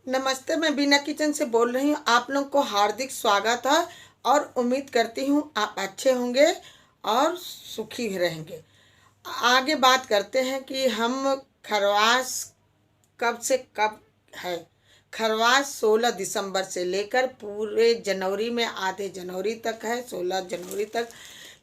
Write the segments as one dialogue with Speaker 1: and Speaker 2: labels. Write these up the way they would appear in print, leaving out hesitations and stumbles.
Speaker 1: नमस्ते, मैं बीना किचन से बोल रही हूँ। आप लोग को हार्दिक स्वागत है और उम्मीद करती हूँ आप अच्छे होंगे और सुखी रहेंगे। आगे बात करते हैं कि हम खरवास कब से कब है। खरवास 16 दिसंबर से लेकर पूरे जनवरी में आधे जनवरी तक है, 16 जनवरी तक।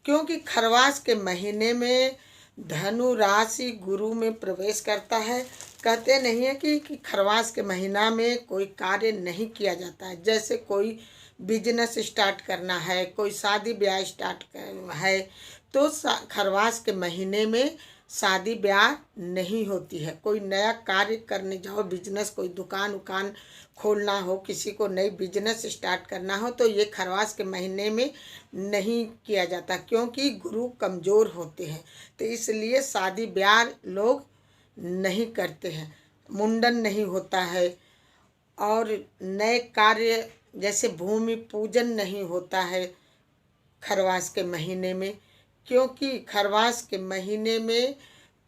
Speaker 1: क्योंकि खरवास के महीने में धनु राशि गुरु में प्रवेश करता है। कहते नहीं है कि खरवास के महीना में कोई कार्य नहीं किया जाता है। जैसे कोई बिजनेस स्टार्ट करना है, कोई शादी ब्याह स्टार्ट है, तो खरवास के महीने में शादी ब्याह नहीं होती है। कोई नया कार्य करने जाओ, बिजनेस कोई दुकान उकान खोलना हो, किसी को नई बिजनेस स्टार्ट करना हो, तो ये खरवास के महीने में नहीं किया जाता, क्योंकि गुरु कमज़ोर होते हैं। तो इसलिए शादी ब्याह लोग नहीं करते हैं, मुंडन नहीं होता है, और नए कार्य जैसे भूमि पूजन नहीं होता है खरवास के महीने में। क्योंकि खरवास के महीने में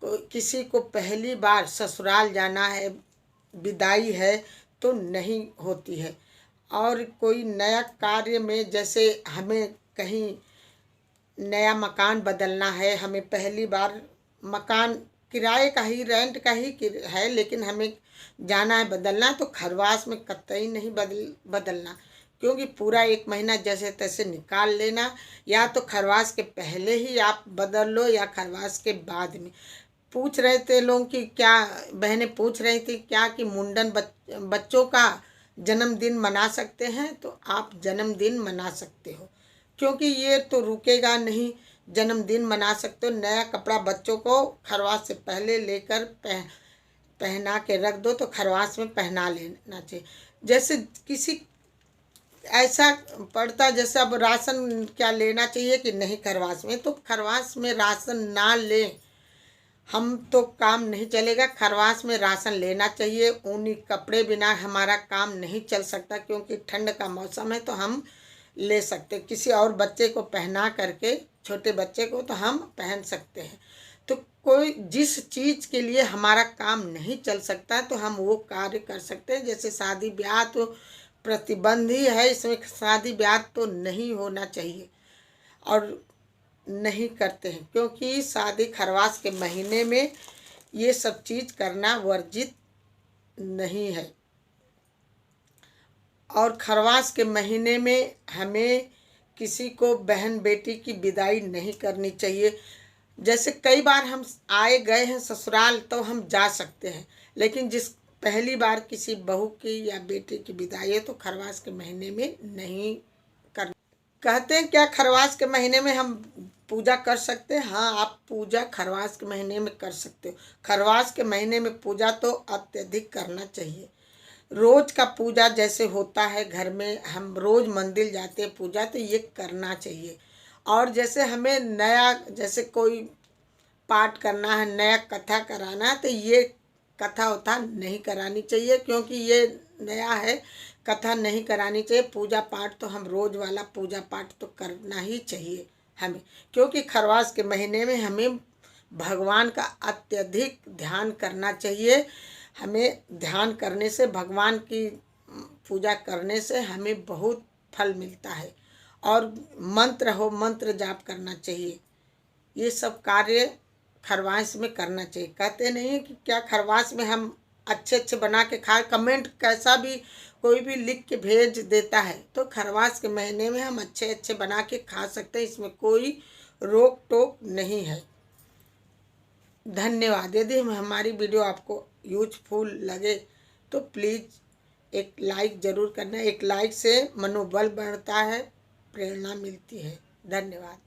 Speaker 1: किसी को पहली बार ससुराल जाना है, विदाई है, तो नहीं होती है। और कोई नया कार्य में, जैसे हमें कहीं नया मकान बदलना है, हमें पहली बार मकान किराए का ही, रेंट का ही है, लेकिन हमें जाना है बदलना, तो खरवास में कतई नहीं बदलना। क्योंकि पूरा 1 महीना जैसे तैसे निकाल लेना, या तो खरवास के पहले ही आप बदल लो या खरवास के बाद में। पूछ रहे थे लोग कि क्या, बहनें पूछ रही थी क्या कि मुंडन बच्चों का जन्मदिन मना सकते हैं। तो आप जन्मदिन मना सकते हो, क्योंकि ये तो रुकेगा नहीं। जन्मदिन मना सकते हो। नया कपड़ा बच्चों को खरवास से पहले लेकर पहना के रख दो, तो खरवास में पहना लेना चाहिए। जैसे किसी ऐसा पड़ता, जैसे अब राशन क्या लेना चाहिए कि नहीं खरवास में, तो खरवास में राशन ना लें, हम तो काम नहीं चलेगा। खरवास में राशन लेना चाहिए। ऊनी कपड़े बिना हमारा काम नहीं चल सकता, क्योंकि ठंड का मौसम है, तो हम ले सकते। किसी और बच्चे को पहना करके, छोटे बच्चे को तो हम पहन सकते हैं। तो कोई जिस चीज़ के लिए हमारा काम नहीं चल सकता, तो हम वो कार्य कर सकते हैं। जैसे शादी ब्याह तो प्रतिबंध ही है, इसमें शादी ब्याह तो नहीं होना चाहिए और नहीं करते हैं, क्योंकि शादी खरवास के महीने में ये सब चीज़ करना वर्जित नहीं है। और खरवास के महीने में हमें किसी को बहन बेटी की विदाई नहीं करनी चाहिए। जैसे कई बार हम आए गए हैं ससुराल, तो हम जा सकते हैं, लेकिन जिस पहली बार किसी बहू की या बेटी की विदाई है, तो खरवास के महीने में नहीं कर। कहते हैं क्या खरवास के महीने में हम पूजा कर सकते हैं? हाँ, आप पूजा खरवास के महीने में कर सकते हो। खरवास के महीने में पूजा तो अत्यधिक करना चाहिए। रोज का पूजा जैसे होता है घर में, हम रोज मंदिर जाते हैं पूजा, तो ये करना चाहिए। और जैसे हमें नया, जैसे कोई पाठ करना है, नया कथा कराना है, तो ये कथा उथा नहीं करानी चाहिए, क्योंकि ये नया है, कथा नहीं करानी चाहिए। पूजा पाठ तो हम रोज वाला पूजा पाठ तो करना ही चाहिए हमें, क्योंकि खरवास के महीने में हमें भगवान का अत्यधिक ध्यान करना चाहिए। हमें ध्यान करने से, भगवान की पूजा करने से हमें बहुत फल मिलता है। और मंत्र जाप करना चाहिए। ये सब कार्य खरवास में करना चाहिए। कहते नहीं है कि क्या खरवास में हम अच्छे अच्छे बना के खाए। कमेंट कैसा भी कोई भी लिख के भेज देता है, तो खरवास के महीने में हम अच्छे अच्छे बना के खा सकते हैं, इसमें कोई रोक टोक नहीं है। धन्यवाद। यदि हमारी वीडियो आपको यूजफुल लगे तो प्लीज़ एक लाइक ज़रूर करना। एक लाइक से मनोबल बढ़ता है, प्रेरणा मिलती है। धन्यवाद।